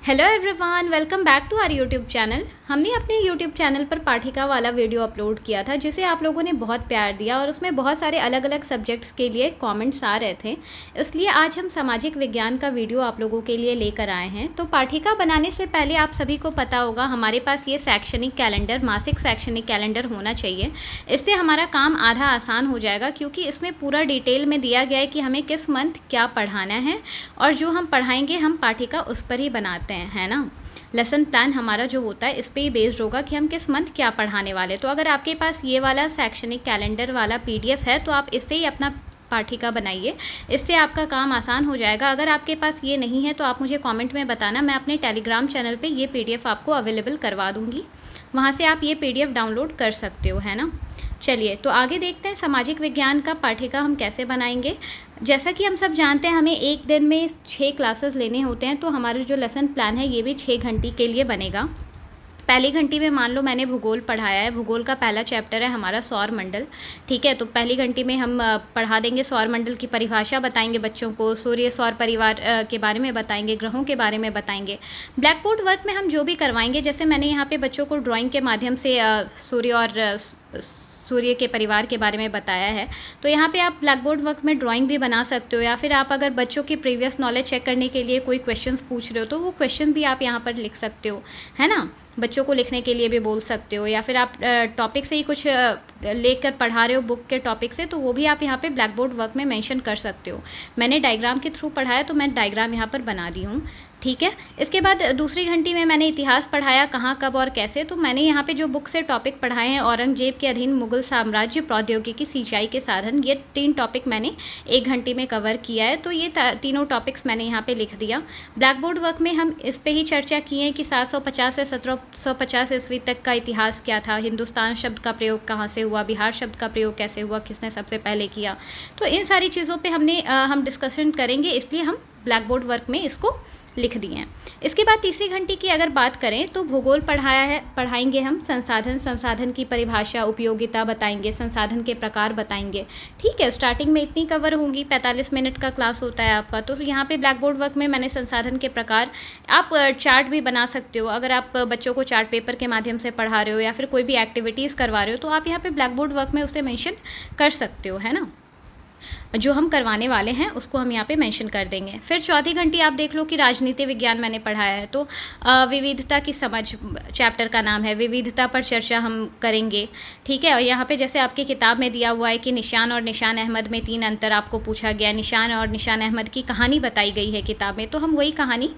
Hello everyone, welcome back to our YouTube channel. हमने अपने YouTube channel पर पाठिका वाला वीडियो अपलोड किया था जिसे आप लोगों ने बहुत प्यार दिया और उसमें बहुत सारे अलग अलग सब्जेक्ट्स के लिए कमेंट्स आ रहे थे। इसलिए आज हम सामाजिक विज्ञान का वीडियो आप लोगों के लिए लेकर आए हैं। तो पाठिका बनाने से पहले आप सभी को पता होगा हमारे पास ये शैक्षणिक कैलेंडर, मासिक शैक्षणिक कैलेंडर होना चाहिए। इससे हमारा काम आधा आसान हो जाएगा क्योंकि इसमें पूरा डिटेल में दिया गया है कि हमें किस मंथ क्या पढ़ाना है और जो हम पढ़ाएंगे हम पाठिका उस पर ही बनाते है ना। लेसन प्लान हमारा जो होता है इस पे ही बेस्ड होगा कि हम किस मंथ क्या पढ़ाने वाले। तो अगर आपके पास ये वाला शैक्षणिक कैलेंडर वाला पीडीएफ है तो आप इससे ही अपना पाठिका बनाइए, इससे आपका काम आसान हो जाएगा। अगर आपके पास ये नहीं है तो आप मुझे कमेंट में बताना, मैं अपने टेलीग्राम चैनल पे ये पीडीएफ आपको अवेलेबल करवा दूँगी, वहाँ से आप ये पीडीएफ डाउनलोड कर सकते हो, है ना। चलिए तो आगे देखते हैं सामाजिक विज्ञान का पाठिका हम कैसे बनाएंगे। जैसा कि हम सब जानते हैं हमें एक दिन में 6 क्लासेस लेने होते हैं, तो हमारा जो लेसन प्लान है ये भी 6 घंटे के लिए बनेगा। पहली घंटी में मान लो मैंने भूगोल पढ़ाया है, भूगोल का पहला चैप्टर है हमारा सौर मंडल, ठीक है। तो पहली घंटी में हम पढ़ा देंगे सौर मंडल की परिभाषा, बताएंगे बच्चों को, सूर्य सौर परिवार के बारे में बताएंगे, ग्रहों के बारे में बताएंगे। ब्लैक बोर्ड वर्क में हम जो भी करवाएंगे, जैसे मैंने यहाँ पे बच्चों को ड्राइंग के माध्यम से सूर्य के परिवार के बारे में बताया है, तो यहाँ पे आप ब्लैक बोर्ड वर्क में ड्राइंग भी बना सकते हो, या फिर आप अगर बच्चों की प्रीवियस नॉलेज चेक करने के लिए कोई क्वेश्चंस पूछ रहे हो तो वो क्वेश्चन भी आप यहाँ पर लिख सकते हो, है ना। बच्चों को लिखने के लिए भी बोल सकते हो, या फिर आप टॉपिक से ही कुछ लेकर पढ़ा रहे हो बुक के टॉपिक से, तो वो भी आप यहाँ पे ब्लैक बोर्ड वर्क में मेंशन कर सकते हो। मैंने डायग्राम के थ्रू पढ़ाया तो मैं डायग्राम यहाँ पर बना दी हूँ, ठीक है। इसके बाद दूसरी घंटी में मैंने इतिहास पढ़ाया, कहाँ कब और कैसे। तो मैंने यहाँ पे जो बुक से टॉपिक पढ़ाए हैं, औरंगजेब के अधीन मुगल साम्राज्य, प्रौद्योगिकी, सिंचाई के साधन, ये 3 टॉपिक मैंने 1 घंटे में कवर किया है। तो ये तीनों टॉपिक्स मैंने यहाँ पे लिख दिया। ब्लैक बोर्ड वर्क में हम इस पर ही चर्चा किए हैं कि 750 से 1750 ईस्वी तक का इतिहास क्या था, हिंदुस्तान शब्द का प्रयोग कहाँ से हुआ, बिहार शब्द का प्रयोग कैसे हुआ, किसने सबसे पहले किया। तो इन सारी चीज़ों पर हम डिस्कशन करेंगे, इसलिए हम ब्लैक बोर्ड वर्क में इसको लिख दिए हैं। इसके बाद तीसरी घंटी की अगर बात करें तो भूगोल पढ़ाएंगे हम, संसाधन की परिभाषा, उपयोगिता बताएंगे, संसाधन के प्रकार बताएंगे, ठीक है। स्टार्टिंग में इतनी कवर होंगी, 45 मिनट का क्लास होता है आपका। तो यहाँ पे ब्लैक बोर्ड वर्क में मैंने संसाधन के प्रकार, आप चार्ट भी बना सकते हो, अगर आप बच्चों को चार्ट पेपर के माध्यम से पढ़ा रहे हो या फिर कोई भी एक्टिविटीज़ करवा रहे हो तो आप यहाँ पर ब्लैक बोर्ड वर्क में उसे मैंशन कर सकते हो, है ना। जो हम करवाने वाले हैं उसको हम यहाँ पे मेंशन कर देंगे। फिर चौथी घंटी आप देख लो कि राजनीति विज्ञान मैंने पढ़ाया है, तो विविधता की समझ चैप्टर का नाम है, विविधता पर चर्चा हम करेंगे, ठीक है। और यहाँ पे जैसे आपकी किताब में दिया हुआ है कि निशान और निशान अहमद में 3 अंतर आपको पूछा गया, निशान और निशान अहमद की कहानी बताई गई है किताब में, तो हम वही कहानी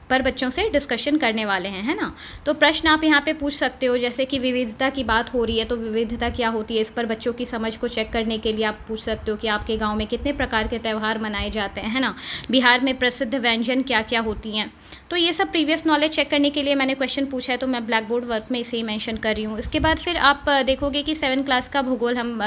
पर बच्चों से डिस्कशन करने वाले हैं, है ना। तो प्रश्न आप यहाँ पे पूछ सकते हो, जैसे कि विविधता की बात हो रही है तो विविधता क्या होती है, इस पर बच्चों की समझ को चेक करने के लिए आप पूछ सकते हो कि आपके गांव में कितने प्रकार के त्यौहार मनाए जाते हैं, है ना। बिहार में प्रसिद्ध व्यंजन क्या क्या होती हैं। तो ये सब प्रीवियस नॉलेज चेक करने के लिए मैंने क्वेश्चन पूछा है, तो मैं ब्लैक बोर्ड वर्क में इसे ही मैंशन कर रही हूँ। इसके बाद फिर आप देखोगे कि 7 क्लास का भूगोल हम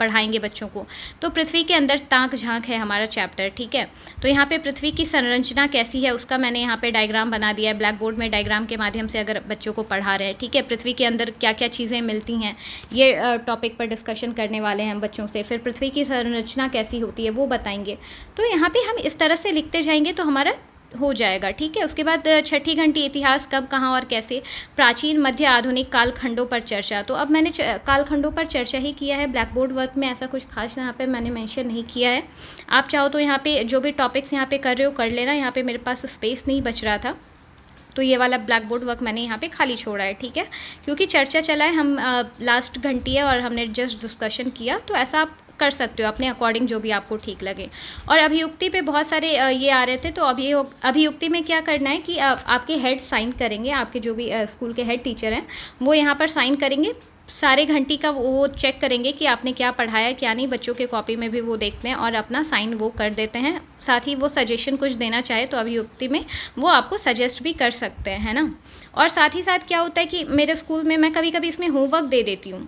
पढ़ाएंगे बच्चों को। तो पृथ्वी के अंदर ताक झांक है हमारा चैप्टर, ठीक है। तो यहाँ पे पृथ्वी की संरचना कैसी है उसका मैंने यहाँ पे डायग्राम बना दिया है, ब्लैक बोर्ड में डायग्राम के माध्यम से अगर बच्चों को पढ़ा रहे हैं, ठीक है। पृथ्वी के अंदर क्या क्या चीज़ें मिलती हैं ये टॉपिक पर डिस्कशन करने वाले हैं हम बच्चों से। फिर पृथ्वी की संरचना कैसी होती है वो बताएंगे। तो यहाँ पे हम इस तरह से लिखते जाएंगे तो हमारा हो जाएगा, ठीक है। उसके बाद छठी घंटी इतिहास, कब, कहाँ और कैसे, प्राचीन, मध्य, आधुनिक कालखंडों पर चर्चा। तो अब मैंने कालखंडों पर चर्चा ही किया है ब्लैक बोर्ड वर्क में, ऐसा कुछ खास यहाँ पे मैंने मेंशन नहीं किया है। आप चाहो तो यहाँ पे जो भी टॉपिक्स यहाँ पे कर रहे हो कर लेना, यहाँ पे मेरे पास स्पेस नहीं बच रहा था तो ये वाला ब्लैक बोर्ड वर्क मैंने यहाँ पे खाली छोड़ा है, ठीक है। क्योंकि चर्चा चला है, हम लास्ट घंटी है और हमने जस्ट डिस्कशन किया, तो ऐसा आप कर सकते हो अपने अकॉर्डिंग जो भी आपको ठीक लगे। और अभियुक्ति पे बहुत सारे ये आ रहे थे, तो अभियुक्ति में क्या करना है कि आपके हेड साइन करेंगे, आपके जो भी स्कूल के हेड टीचर हैं वो यहाँ पर साइन करेंगे, सारे घंटी का वो चेक करेंगे कि आपने क्या पढ़ाया क्या नहीं, बच्चों के कॉपी में भी वो देखते हैं और अपना साइन वो कर देते हैं। साथ ही वो सजेशन कुछ देना चाहे तो अभियुक्ति में वो आपको सजेस्ट भी कर सकते हैं, है ना। और साथ ही साथ क्या होता है कि मेरे स्कूल में मैं कभी कभी इसमें होमवर्क दे देती हूँ,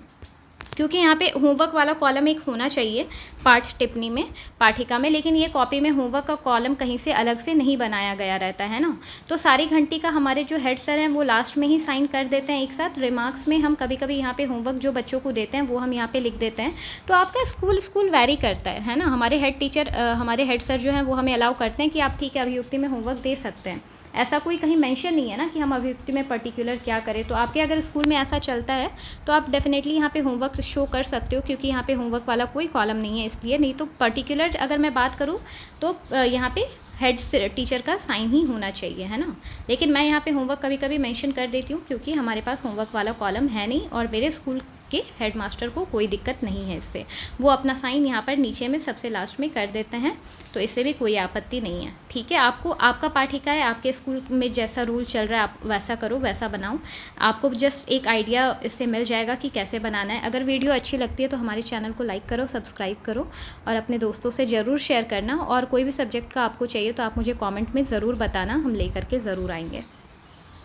क्योंकि यहाँ पे होमवर्क वाला कॉलम एक होना चाहिए पाठ टिप्पणी में, पाठिका में, लेकिन ये कॉपी में होमवर्क का कॉलम कहीं से अलग से नहीं बनाया गया रहता है ना। तो सारी घंटी का हमारे जो हेड सर हैं वो लास्ट में ही साइन कर देते हैं एक साथ। रिमार्क्स में हम कभी कभी यहाँ पे होमवर्क जो बच्चों को देते हैं वो हम यहाँ पे लिख देते हैं। तो आपका स्कूल वैरी करता है ना। हमारे हेड टीचर, हमारे हेड सर जो हैं वो हमें अलाउ करते हैं कि आप ठीक है अभियुक्ति में होमवर्क दे सकते हैं। ऐसा कोई कहीं मेंशन नहीं है ना कि हम अभियुक्ति में पर्टिकुलर क्या करें। तो आपके अगर स्कूल में ऐसा चलता है तो आप डेफिनेटली यहाँ पे होमवर्क शो कर सकते हो, क्योंकि यहाँ पे होमवर्क वाला कोई कॉलम नहीं है इसलिए। नहीं तो पर्टिकुलर अगर मैं बात करूँ तो यहाँ पे हेड टीचर का साइन ही होना चाहिए, है ना। लेकिन मैं यहाँ पे होमवर्क कभी कभी मेंशन कर देती हूँ क्योंकि हमारे पास होमवर्क वाला कॉलम है नहीं और मेरे स्कूल के हेडमास्टर को कोई दिक्कत नहीं है इससे। वो अपना साइन यहाँ पर नीचे में सबसे लास्ट में कर देते हैं, तो इससे भी कोई आपत्ति नहीं है। ठीक है, आपको आपका पाठिका है, आपके स्कूल में जैसा रूल चल रहा है आप वैसा करो, वैसा बनाओ। आपको जस्ट एक आइडिया इससे मिल जाएगा कि कैसे बनाना है। अगर वीडियो अच्छी लगती है तो हमारे चैनल को लाइक करो, सब्सक्राइब करो और अपने दोस्तों से ज़रूर शेयर करना। और कोई भी सब्जेक्ट का आपको चाहिए तो आप मुझे कॉमेंट में ज़रूर बताना, हम लेकर के ज़रूर आएंगे।